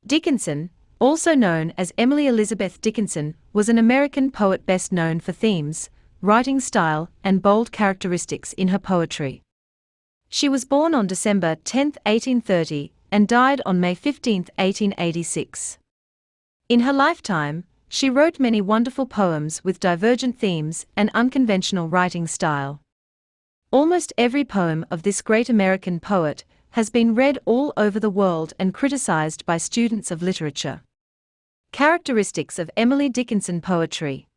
Dickinson, also known as Emily Elizabeth Dickinson, was an American poet best known for themes, writing style, and bold characteristics in her poetry. She was born on December 10, 1830, and died on May 15, 1886. In her lifetime, she wrote many wonderful poems with divergent themes and unconventional writing style. Almost every poem of this great American poet has been read all over the world and criticized by students of literature. Characteristics of Emily Dickinson poetry.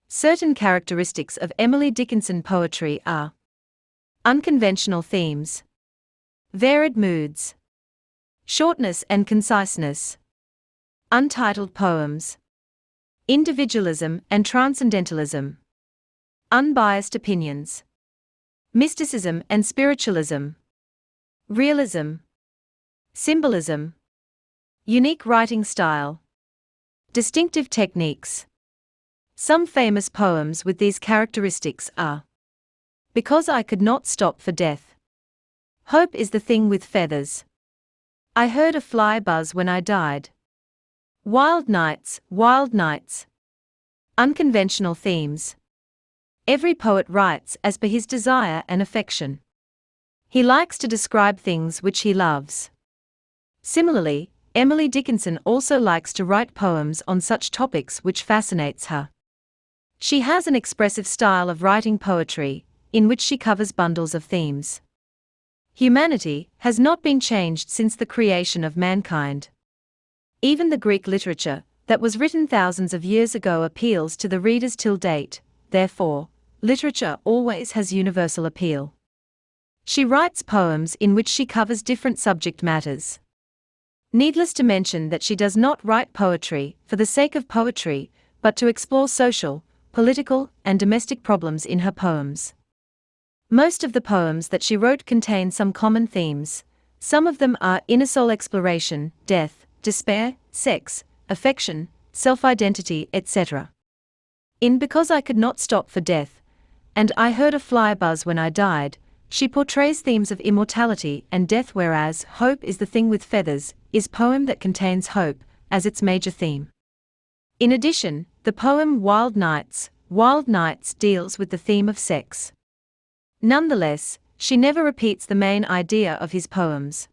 Certain characteristics of Emily Dickinson poetry are: unconventional themes, varied moods, shortness and conciseness, untitled poems, individualism and transcendentalism, unbiased opinions, mysticism and spiritualism, realism, symbolism, unique writing style, distinctive techniques. Some famous poems with these characteristics are: Because I Could Not Stop for Death, Hope is the Thing with Feathers, I Heard a Fly Buzz When I Died, Wild Nights, Wild Nights. Unconventional themes. Every poet writes as per his desire and affection. He likes to describe things which he loves. Similarly, Emily Dickinson also likes to write poems on such topics which fascinates her. She has an expressive style of writing poetry, in which she covers bundles of themes. Humanity has not been changed since the creation of mankind. Even the Greek literature, that was written thousands of years ago, appeals to the readers till date. Therefore, literature always has universal appeal. She writes poems in which she covers different subject matters. Needless to mention that she does not write poetry for the sake of poetry, but to explore social, political, and domestic problems in her poems. Most of the poems that she wrote contain some common themes. Some of them are inner soul exploration, death, despair, sex, affection, self-identity, etc. In Because I Could Not Stop for Death, and I Heard a Fly Buzz When I Died, she portrays themes of immortality and death, whereas Hope is the Thing with Feathers is a poem that contains hope as its major theme. In addition, the poem Wild Nights deals with the theme of sex. Nonetheless, she never repeats the main idea of his poems.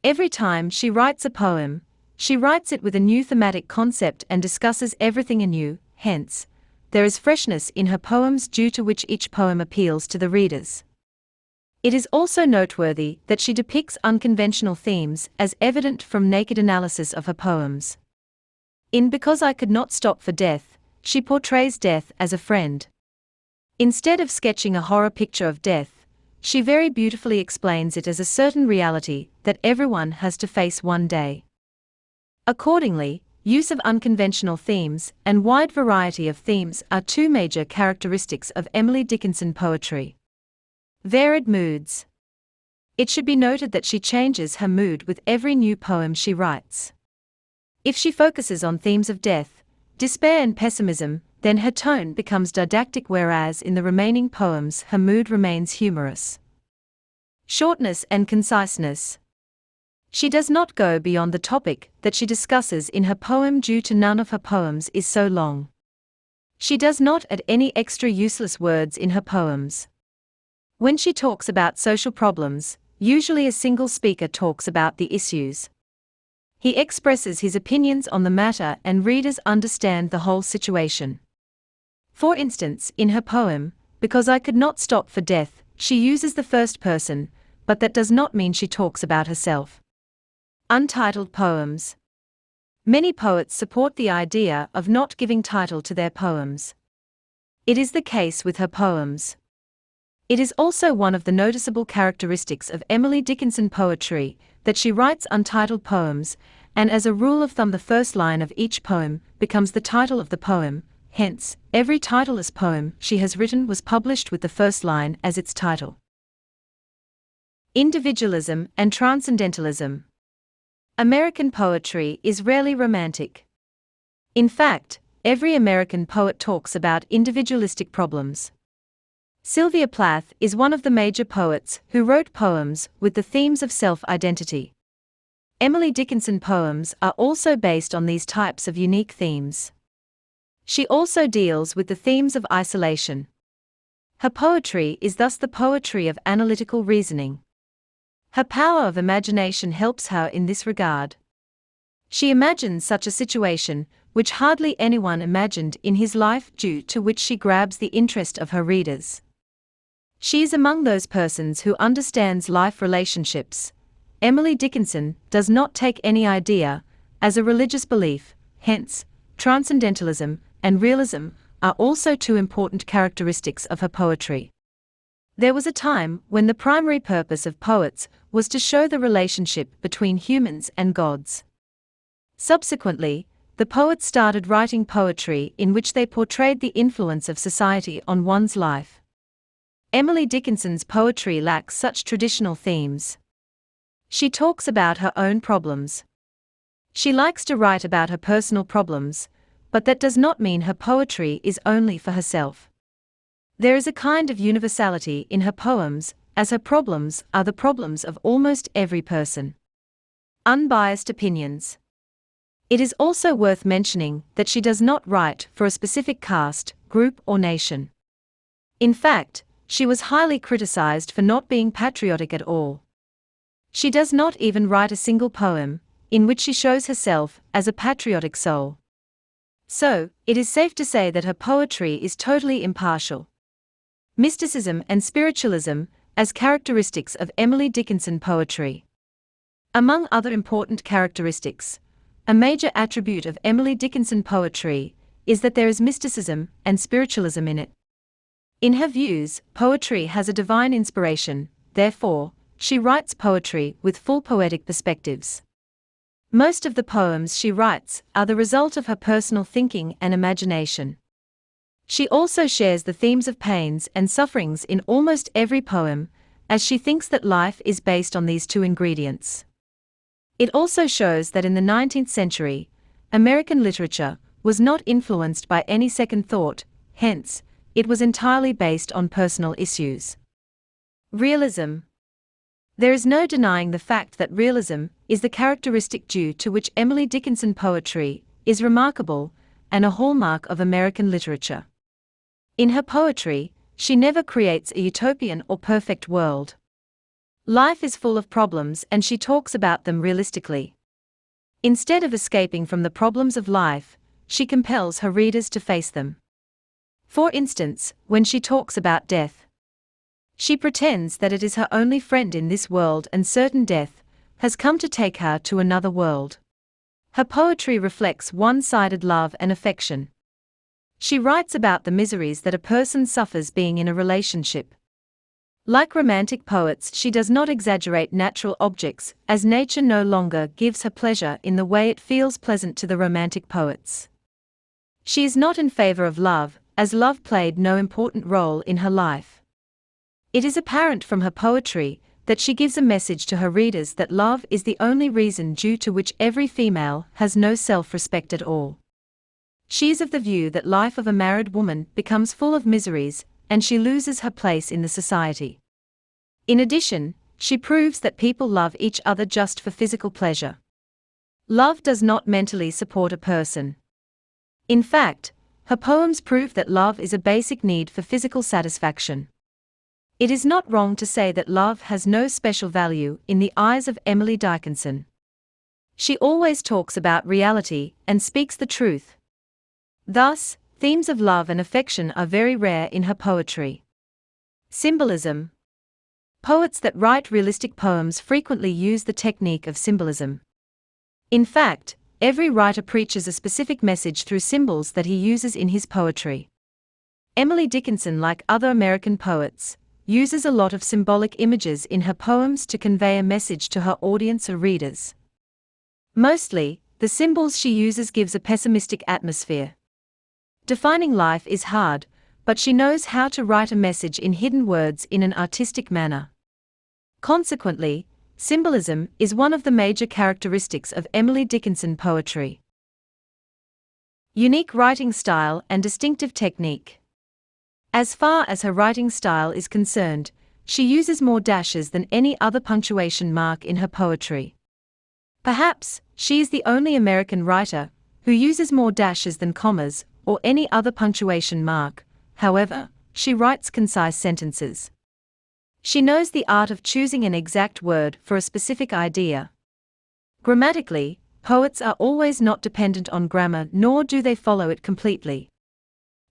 Every time she writes a poem, she writes it with a new thematic concept and discusses everything anew. Hence, there is freshness in her poems due to which each poem appeals to the readers. It is also noteworthy that she depicts unconventional themes as evident from naked analysis of her poems. In Because I Could Not Stop for Death, she portrays death as a friend. Instead of sketching a horror picture of death, she very beautifully explains it as a certain reality that everyone has to face one day. Accordingly, use of unconventional themes and wide variety of themes are two major characteristics of Emily Dickinson poetry. Varied moods. It should be noted that she changes her mood with every new poem she writes. If she focuses on themes of death, despair and pessimism, then her tone becomes didactic, whereas in the remaining poems her mood remains humorous. Shortness and conciseness. She does not go beyond the topic that she discusses in her poem due to none of her poems is so long. She does not add any extra useless words in her poems. When she talks about social problems, usually a single speaker talks about the issues. He expresses his opinions on the matter and readers understand the whole situation. For instance, in her poem, Because I Could Not Stop for Death, she uses the first person, but that does not mean she talks about herself. Untitled poems. Many poets support the idea of not giving title to their poems. It is the case with her poems. It is also one of the noticeable characteristics of Emily Dickinson poetry that she writes untitled poems, and as a rule of thumb the first line of each poem becomes the title of the poem. Hence, every titleless poem she has written was published with the first line as its title. Individualism and transcendentalism. American poetry is rarely romantic. In fact, every American poet talks about individualistic problems. Sylvia Plath is one of the major poets who wrote poems with the themes of self-identity. Emily Dickinson poems are also based on these types of unique themes. She also deals with the themes of isolation. Her poetry is thus the poetry of analytical reasoning. Her power of imagination helps her in this regard. She imagines such a situation, which hardly anyone imagined in his life, due to which she grabs the interest of her readers. She is among those persons who understands life relationships. Emily Dickinson does not take any idea as a religious belief, hence, transcendentalism and realism are also two important characteristics of her poetry. There was a time when the primary purpose of poets was to show the relationship between humans and gods. Subsequently, the poets started writing poetry in which they portrayed the influence of society on one's life. Emily Dickinson's poetry lacks such traditional themes. She talks about her own problems. She likes to write about her personal problems, but that does not mean her poetry is only for herself. There is a kind of universality in her poems, as her problems are the problems of almost every person. Unbiased opinions. It is also worth mentioning that she does not write for a specific caste, group, or nation. In fact, she was highly criticized for not being patriotic at all. She does not even write a single poem in which she shows herself as a patriotic soul. So, it is safe to say that her poetry is totally impartial. Mysticism and spiritualism as characteristics of Emily Dickinson poetry. Among other important characteristics, a major attribute of Emily Dickinson poetry is that there is mysticism and spiritualism in it. In her views, poetry has a divine inspiration, therefore, she writes poetry with full poetic perspectives. Most of the poems she writes are the result of her personal thinking and imagination. She also shares the themes of pains and sufferings in almost every poem, as she thinks that life is based on these two ingredients. It also shows that in the 19th century, American literature was not influenced by any second thought, hence, it was entirely based on personal issues. Realism. There is no denying the fact that realism is the characteristic due to which Emily Dickinson poetry is remarkable and a hallmark of American literature. In her poetry, she never creates a utopian or perfect world. Life is full of problems and she talks about them realistically. Instead of escaping from the problems of life, she compels her readers to face them. For instance, when she talks about death, she pretends that it is her only friend in this world and certain death has come to take her to another world. Her poetry reflects one-sided love and affection. She writes about the miseries that a person suffers being in a relationship. Like romantic poets, she does not exaggerate natural objects, as nature no longer gives her pleasure in the way it feels pleasant to the romantic poets. She is not in favor of love, as love played no important role in her life. It is apparent from her poetry that she gives a message to her readers that love is the only reason due to which every female has no self-respect at all. She is of the view that life of a married woman becomes full of miseries, and she loses her place in the society. In addition, she proves that people love each other just for physical pleasure. Love does not mentally support a person. In fact, her poems prove that love is a basic need for physical satisfaction. It is not wrong to say that love has no special value in the eyes of Emily Dickinson. She always talks about reality and speaks the truth. Thus, themes of love and affection are very rare in her poetry. Symbolism. Poets that write realistic poems frequently use the technique of symbolism. In fact, every writer preaches a specific message through symbols that he uses in his poetry. Emily Dickinson, like other American poets, uses a lot of symbolic images in her poems to convey a message to her audience or readers. Mostly, the symbols she uses gives a pessimistic atmosphere. Defining life is hard, but she knows how to write a message in hidden words in an artistic manner. Consequently, symbolism is one of the major characteristics of Emily Dickinson poetry. Unique writing style and distinctive technique. As far as her writing style is concerned, she uses more dashes than any other punctuation mark in her poetry. Perhaps, she is the only American writer who uses more dashes than commas or any other punctuation mark. However, she writes concise sentences. She knows the art of choosing an exact word for a specific idea. Grammatically, poets are always not dependent on grammar, nor do they follow it completely.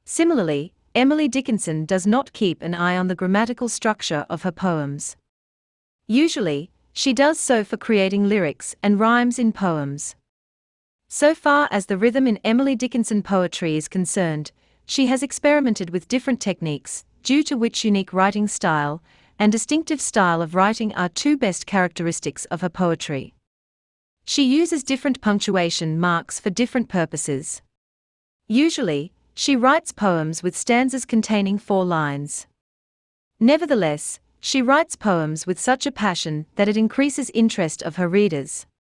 Similarly, Emily Dickinson does not keep an eye on the grammatical structure of her poems. Usually, she does so for creating lyrics and rhymes in poems. So far as the rhythm in Emily Dickinson poetry is concerned, she has experimented with different techniques, due to which unique writing style and distinctive style of writing are two best characteristics of her poetry. She uses different punctuation marks for different purposes. Usually, she writes poems with stanzas containing 4 lines. Nevertheless, she writes poems with such a passion that it increases interest of her readers.